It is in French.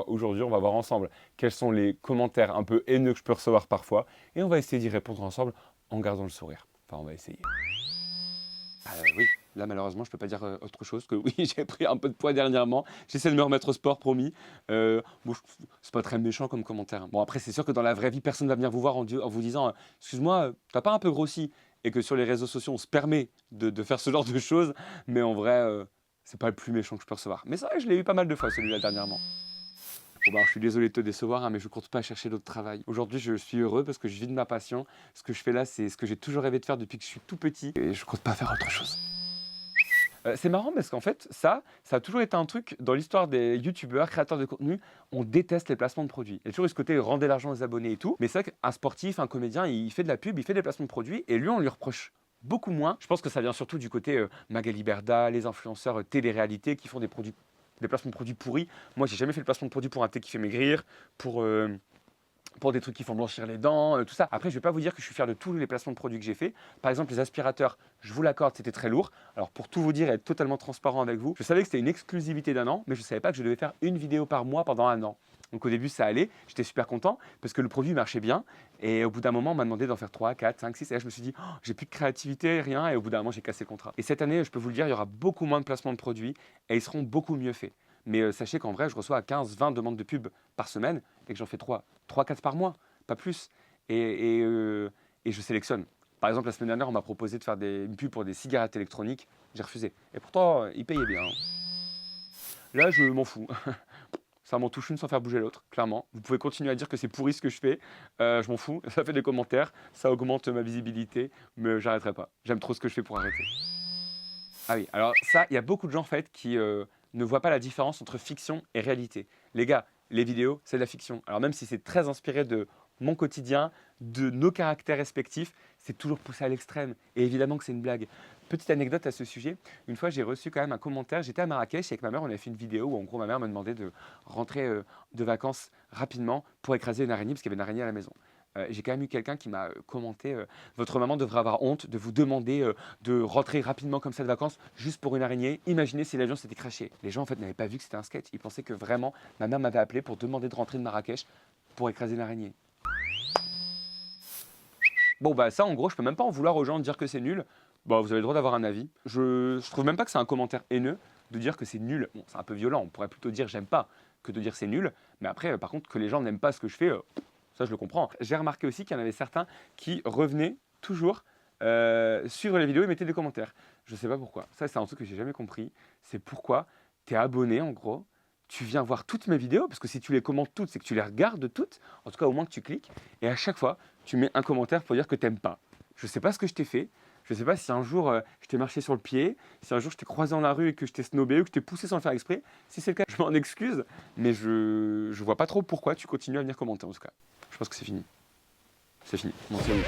Aujourd'hui, on va voir ensemble quels sont les commentaires un peu haineux que je peux recevoir parfois et on va essayer d'y répondre ensemble en gardant le sourire. Enfin, on va essayer. Oui, là malheureusement, je peux pas dire autre chose que oui, j'ai pris un peu de poids dernièrement. J'essaie de me remettre au sport, promis. Bon, c'est pas très méchant comme commentaire. Bon, après, c'est sûr que dans la vraie vie, personne va venir vous voir en vous disant excuse-moi, t'as pas un peu grossi? Et que sur les réseaux sociaux, on se permet de faire ce genre de choses. Mais en vrai, c'est pas le plus méchant que je peux recevoir. Mais c'est vrai que je l'ai eu pas mal de fois celui-là dernièrement. Bon bah, je suis désolé de te décevoir, hein, mais je ne compte pas chercher d'autre travail. Aujourd'hui, je suis heureux parce que je vis de ma passion. Ce que je fais là, c'est ce que j'ai toujours rêvé de faire depuis que je suis tout petit. Et je ne compte pas faire autre chose. C'est marrant parce qu'en fait, ça a toujours été un truc dans l'histoire des youtubeurs, créateurs de contenu. On déteste les placements de produits. Il y a toujours eu ce côté rendre l'argent aux abonnés et tout. Mais c'est vrai qu'un sportif, un comédien, il fait de la pub, il fait des placements de produits. Et lui, on lui reproche beaucoup moins. Je pense que ça vient surtout du côté Magali Berda, les influenceurs télé-réalité qui font des produits, des placements de produits pourris. Moi, j'ai jamais fait le placement de produit pour un thé qui fait maigrir, pour des trucs qui font blanchir les dents, tout ça. Après, je ne vais pas vous dire que je suis fier de tous les placements de produits que j'ai fait. Par exemple, les aspirateurs, je vous l'accorde, c'était très lourd. Alors, pour tout vous dire et être totalement transparent avec vous, je savais que c'était une exclusivité d'un an, mais je ne savais pas que je devais faire une vidéo par mois pendant un an. Donc au début, ça allait, j'étais super content parce que le produit marchait bien. Et au bout d'un moment, on m'a demandé d'en faire 3, 4, 5, 6. Et là, je me suis dit, oh, j'ai plus de créativité, rien. Et au bout d'un moment, j'ai cassé le contrat. Et cette année, je peux vous le dire, il y aura beaucoup moins de placements de produits et ils seront beaucoup mieux faits. Mais sachez qu'en vrai, je reçois 15, 20 demandes de pub par semaine et que j'en fais 3, 4 par mois, pas plus. Et je sélectionne. Par exemple, la semaine dernière, on m'a proposé de faire une pub pour des cigarettes électroniques. J'ai refusé. Et pourtant, ils payaient bien. Là, je m'en fous. Ça m'en touche une sans faire bouger l'autre, clairement. Vous pouvez continuer à dire que c'est pourri ce que je fais. Je m'en fous. Ça fait des commentaires. Ça augmente ma visibilité. Mais j'arrêterai pas. J'aime trop ce que je fais pour arrêter. Ah oui, alors ça, il y a beaucoup de gens en fait qui ne voient pas la différence entre fiction et réalité. Les gars, les vidéos, c'est de la fiction. Alors même si c'est très inspiré de mon quotidien, de nos caractères respectifs, c'est toujours poussé à l'extrême. Et évidemment que c'est une blague. Petite anecdote à ce sujet, une fois j'ai reçu quand même un commentaire, j'étais à Marrakech avec ma mère, on a fait une vidéo où en gros ma mère me demandait de rentrer de vacances rapidement pour écraser une araignée parce qu'il y avait une araignée à la maison. J'ai quand même eu quelqu'un qui m'a commenté votre maman devrait avoir honte de vous demander de rentrer rapidement comme ça de vacances juste pour une araignée. Imaginez si l'avion s'était crashé. Les gens en fait n'avaient pas vu que c'était un sketch. Ils pensaient que vraiment ma mère m'avait appelé pour demander de rentrer de Marrakech pour écraser une araignée. Bon bah ça en gros je peux même pas en vouloir aux gens de dire que c'est nul. Bah vous avez le droit d'avoir un avis. Je trouve même pas que c'est un commentaire haineux de dire que c'est nul. Bon c'est un peu violent, on pourrait plutôt dire j'aime pas que de dire c'est nul. Mais après par contre que les gens n'aiment pas ce que je fais, ça je le comprends. J'ai remarqué aussi qu'il y en avait certains qui revenaient toujours suivre les vidéos et mettaient des commentaires. Je sais pas pourquoi. Ça c'est un truc que j'ai jamais compris. C'est pourquoi tu es abonné en gros. Tu viens voir toutes mes vidéos, parce que si tu les commentes toutes, c'est que tu les regardes toutes, en tout cas au moins que tu cliques, et à chaque fois, tu mets un commentaire pour dire que tu n'aimes pas. Je ne sais pas ce que je t'ai fait, je ne sais pas si un jour je t'ai marché sur le pied, si un jour je t'ai croisé dans la rue et que je t'ai snobé ou que je t'ai poussé sans le faire exprès. Si c'est le cas, je m'en excuse, mais je ne vois pas trop pourquoi tu continues à venir commenter en tout cas. Je pense que c'est fini. C'est fini. Bon, c'est oui.